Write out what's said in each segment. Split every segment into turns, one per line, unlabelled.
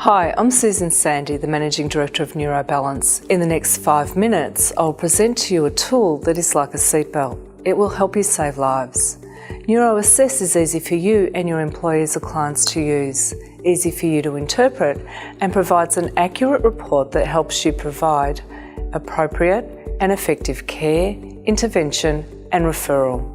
Hi, I'm Susan Sandy, the Managing Director of NeuroBalance. In the next 5 minutes, I'll present to you a tool that is like a seatbelt. It will help you save lives. NeuroAssess is easy for you and your employees or clients to use, easy for you to interpret, and provides an accurate report that helps you provide appropriate and effective care, intervention, and referral.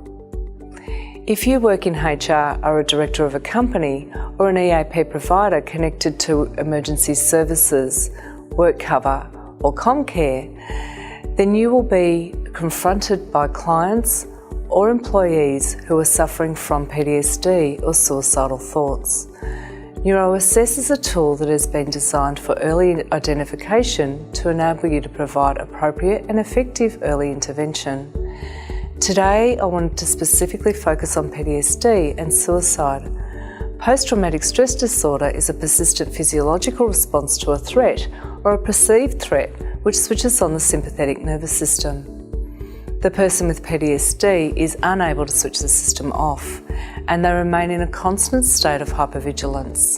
If you work in HR, are a director of a company, or an EAP provider connected to emergency services, work cover, or ComCare, then you will be confronted by clients or employees who are suffering from PTSD or suicidal thoughts. NeuroAssess is a tool that has been designed for early identification to enable you to provide appropriate and effective early intervention. Today, I wanted to specifically focus on PTSD and suicide. Post-traumatic stress disorder is a persistent physiological response to a threat or a perceived threat which switches on the sympathetic nervous system. The person with PTSD is unable to switch the system off, and they remain in a constant state of hypervigilance.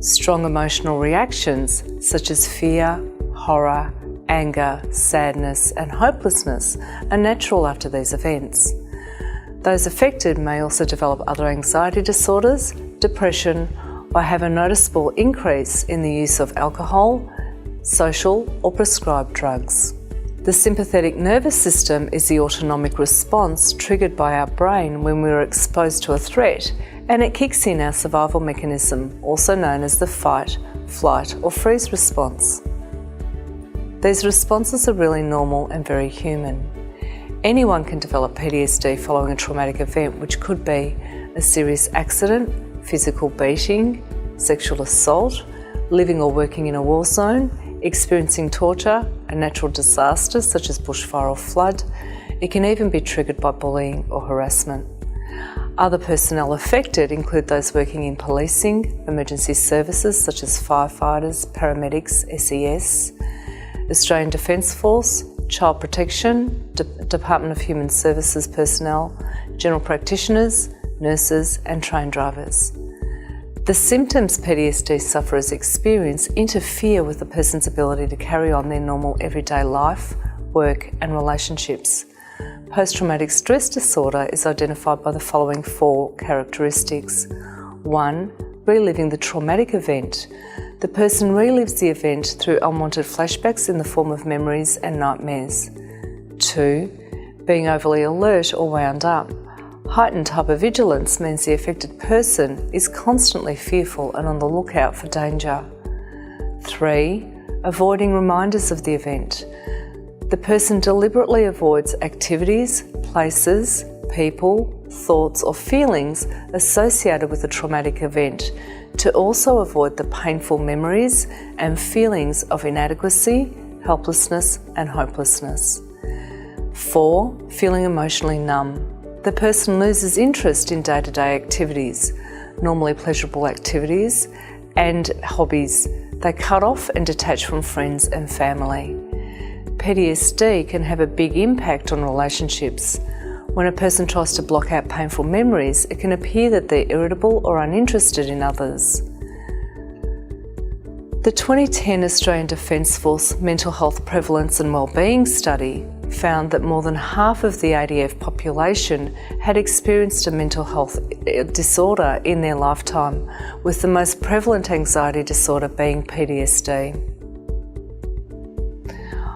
Strong emotional reactions such as fear, horror, anger, sadness, and hopelessness are natural after these events. Those affected may also develop other anxiety disorders, depression, or have a noticeable increase in the use of alcohol, social, or prescribed drugs. The sympathetic nervous system is the autonomic response triggered by our brain when we are exposed to a threat, and it kicks in our survival mechanism, also known as the fight, flight, or freeze response. These responses are really normal and very human. Anyone can develop PTSD following a traumatic event, which could be a serious accident, physical beating, sexual assault, living or working in a war zone, experiencing torture, a natural disaster such as bushfire or flood. It can even be triggered by bullying or harassment. Other personnel affected include those working in policing, emergency services such as firefighters, paramedics, SES, Australian Defence Force, Child Protection, Department of Human Services personnel, general practitioners, nurses, and train drivers. The symptoms PTSD sufferers experience interfere with the person's ability to carry on their normal everyday life, work, and relationships. Post-traumatic stress disorder is identified by the following 4 characteristics. 1. Reliving the traumatic event. The person relives the event through unwanted flashbacks in the form of memories and nightmares. 2. Being overly alert or wound up. Heightened hypervigilance means the affected person is constantly fearful and on the lookout for danger. 3. Avoiding reminders of the event. The person deliberately avoids activities, places, people, thoughts or feelings associated with a traumatic event to also avoid the painful memories and feelings of inadequacy, helplessness and hopelessness. 4. Feeling emotionally numb. The person loses interest in day-to-day activities, normally pleasurable activities, and hobbies. They cut off and detach from friends and family. PTSD can have a big impact on relationships. When a person tries to block out painful memories, it can appear that they're irritable or uninterested in others. The 2010 Australian Defence Force Mental Health Prevalence and Wellbeing Study found that more than half of the ADF population had experienced a mental health disorder in their lifetime, with the most prevalent anxiety disorder being PTSD.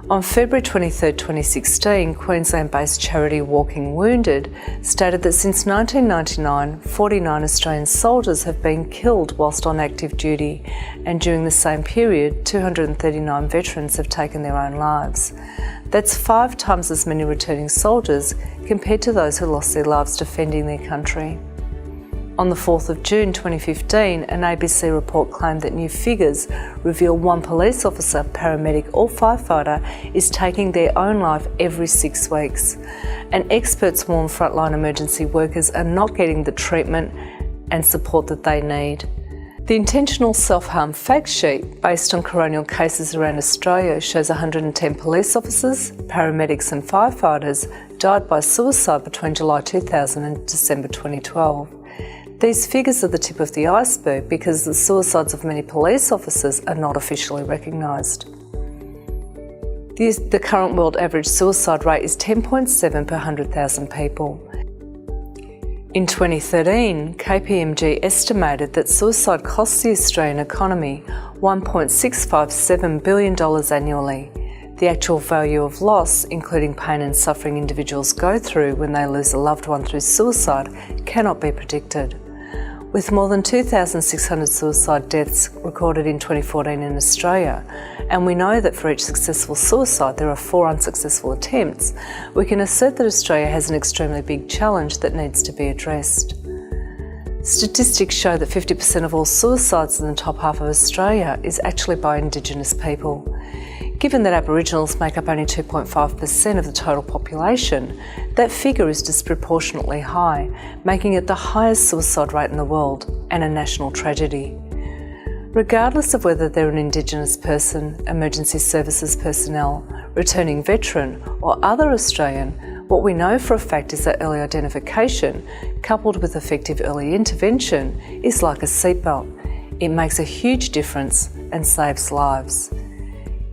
On February 23, 2016, Queensland-based charity Walking Wounded stated that since 1999, 49 Australian soldiers have been killed whilst on active duty, and during the same period, 239 veterans have taken their own lives. That's 5 times as many returning soldiers compared to those who lost their lives defending their country. On the 4th of June 2015, an ABC report claimed that new figures reveal 1 police officer, paramedic or firefighter is taking their own life every 6 weeks. And experts warn frontline emergency workers are not getting the treatment and support that they need. The intentional self-harm fact sheet, based on coronial cases around Australia, shows 110 police officers, paramedics and firefighters died by suicide between July 2000 and December 2012. These figures are the tip of the iceberg because the suicides of many police officers are not officially recognised. The current world average suicide rate is 10.7 per 100,000 people. In 2013, KPMG estimated that suicide costs the Australian economy $1.657 billion annually. The actual value of loss, including pain and suffering individuals go through when they lose a loved one through suicide, cannot be predicted. With more than 2,600 suicide deaths recorded in 2014 in Australia, and we know that for each successful suicide there are 4 unsuccessful attempts, we can assert that Australia has an extremely big challenge that needs to be addressed. Statistics show that 50% of all suicides in the top half of Australia is actually by Indigenous people. Given that Aboriginals make up only 2.5% of the total population, that figure is disproportionately high, making it the highest suicide rate in the world and a national tragedy. Regardless of whether they're an Indigenous person, emergency services personnel, returning veteran or other Australian, what we know for a fact is that early identification, coupled with effective early intervention, is like a seatbelt. It makes a huge difference and saves lives.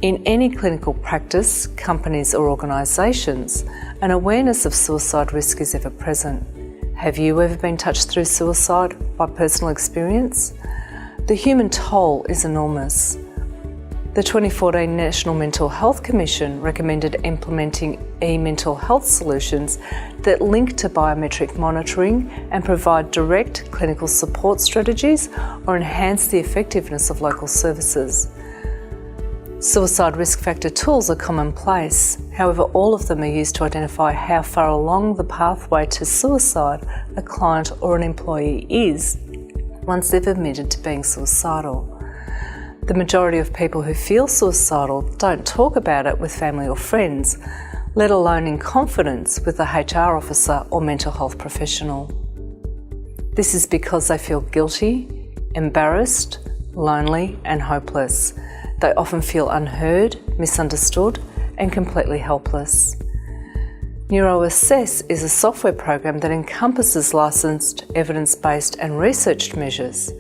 In any clinical practice, companies or organisations, an awareness of suicide risk is ever present. Have you ever been touched through suicide by personal experience? The human toll is enormous. The 2014 National Mental Health Commission recommended implementing e-mental health solutions that link to biometric monitoring and provide direct clinical support strategies or enhance the effectiveness of local services. Suicide risk factor tools are commonplace. However, all of them are used to identify how far along the pathway to suicide a client or an employee is once they've admitted to being suicidal. The majority of people who feel suicidal don't talk about it with family or friends, let alone in confidence with a HR officer or mental health professional. This is because they feel guilty, embarrassed, lonely and hopeless. They often feel unheard, misunderstood and completely helpless. NeuroAssess is a software program that encompasses licensed, evidence-based and researched measures.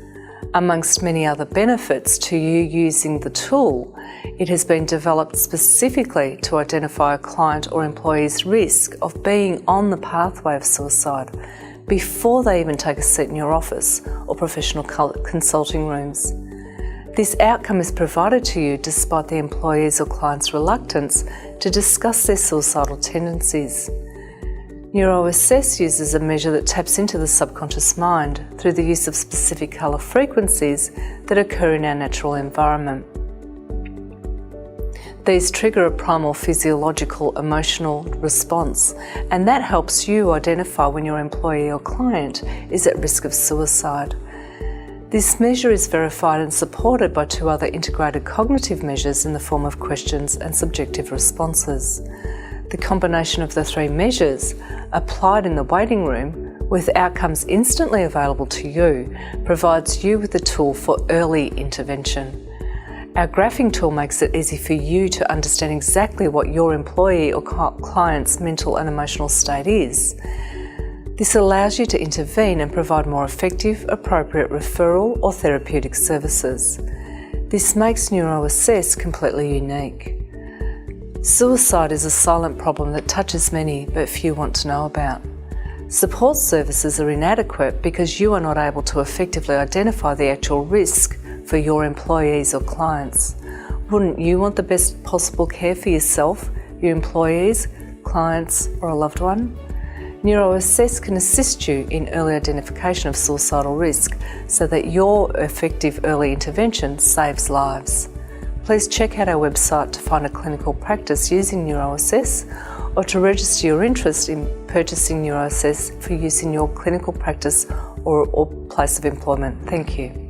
Amongst many other benefits to you using the tool, it has been developed specifically to identify a client or employee's risk of being on the pathway of suicide before they even take a seat in your office or professional consulting rooms. This outcome is provided to you despite the employee's or client's reluctance to discuss their suicidal tendencies. NeuroAssess uses a measure that taps into the subconscious mind through the use of specific colour frequencies that occur in our natural environment. These trigger a primal physiological emotional response, and that helps you identify when your employee or client is at risk of suicide. This measure is verified and supported by 2 other integrated cognitive measures in the form of questions and subjective responses. The combination of the 3 measures, applied in the waiting room, with outcomes instantly available to you, provides you with a tool for early intervention. Our graphing tool makes it easy for you to understand exactly what your employee or client's mental and emotional state is. This allows you to intervene and provide more effective, appropriate referral or therapeutic services. This makes NeuroAssess completely unique. Suicide is a silent problem that touches many but few want to know about. Support services are inadequate because you are not able to effectively identify the actual risk for your employees or clients. Wouldn't you want the best possible care for yourself, your employees, clients or a loved one? NeuroAssess can assist you in early identification of suicidal risk so that your effective early intervention saves lives. Please check out our website to find a clinical practice using NeuroAssess or to register your interest in purchasing NeuroAssess for use in your clinical practice or place of employment. Thank you.